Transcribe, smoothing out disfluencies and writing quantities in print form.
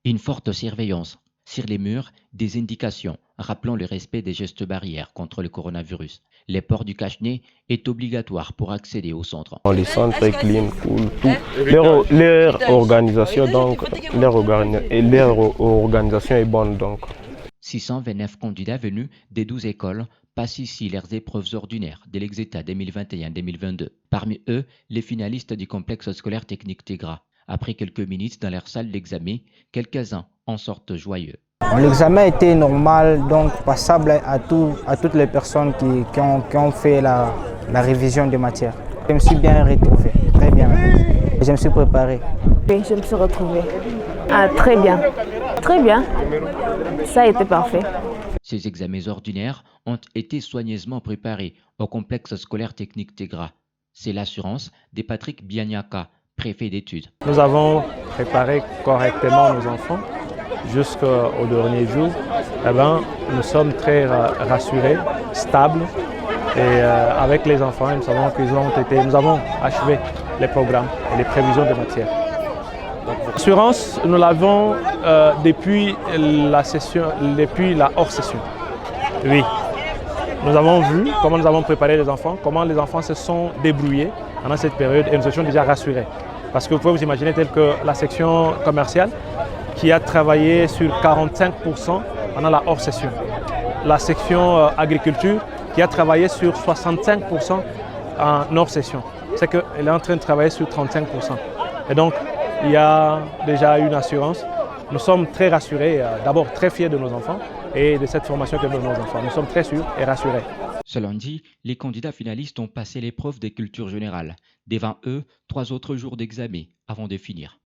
Une forte surveillance. Sur les murs, des indications rappelant le respect des gestes barrières contre le coronavirus. Le port du cache-nez est obligatoire pour accéder au centre. Les centres clean, cool, tout. Leur organisation, leur organisation est bonne. Donc. 629 candidats venus des 12 écoles passent ici leurs épreuves ordinaires de l'Exeta 2021-2022. Parmi eux, les finalistes du complexe scolaire technique Tegra. Après quelques minutes dans leur salle d'examen, quelques-uns en sortent joyeux. L'examen était normal, donc passable à toutes les personnes qui ont fait la révision des matières. Je me suis bien retrouvé, très bien. Je me suis préparé. Oui, je me suis retrouvée. Ah, très bien. Très bien. Ça a été parfait. Ces examens ordinaires ont été soigneusement préparés au complexe scolaire technique Tegra. C'est l'assurance de Patrick Bianyaka, préfet d'études. Nous avons préparé correctement nos enfants jusqu'au dernier jour. Nous sommes très rassurés, stables. Et avec les enfants, nous savons nous avons achevé les programmes et les prévisions de matière. L'assurance, nous l'avons depuis la hors-session. Oui. Nous avons vu comment nous avons préparé les enfants, comment les enfants se sont débrouillés pendant cette période et nous étions déjà rassurés. Parce que vous pouvez vous imaginer tel que la section commerciale qui a travaillé sur 45% pendant la hors-session. La section agriculture qui a travaillé sur 65% en hors-session. C'est qu'elle est en train de travailler sur 35%. Et donc, il y a déjà une assurance. Nous sommes très rassurés, d'abord très fiers de nos enfants et de cette formation que donnent nos enfants. Nous sommes très sûrs et rassurés. Ce lundi, les candidats finalistes ont passé l'épreuve des cultures générales. Devant eux, 3 autres jours d'examen avant de finir.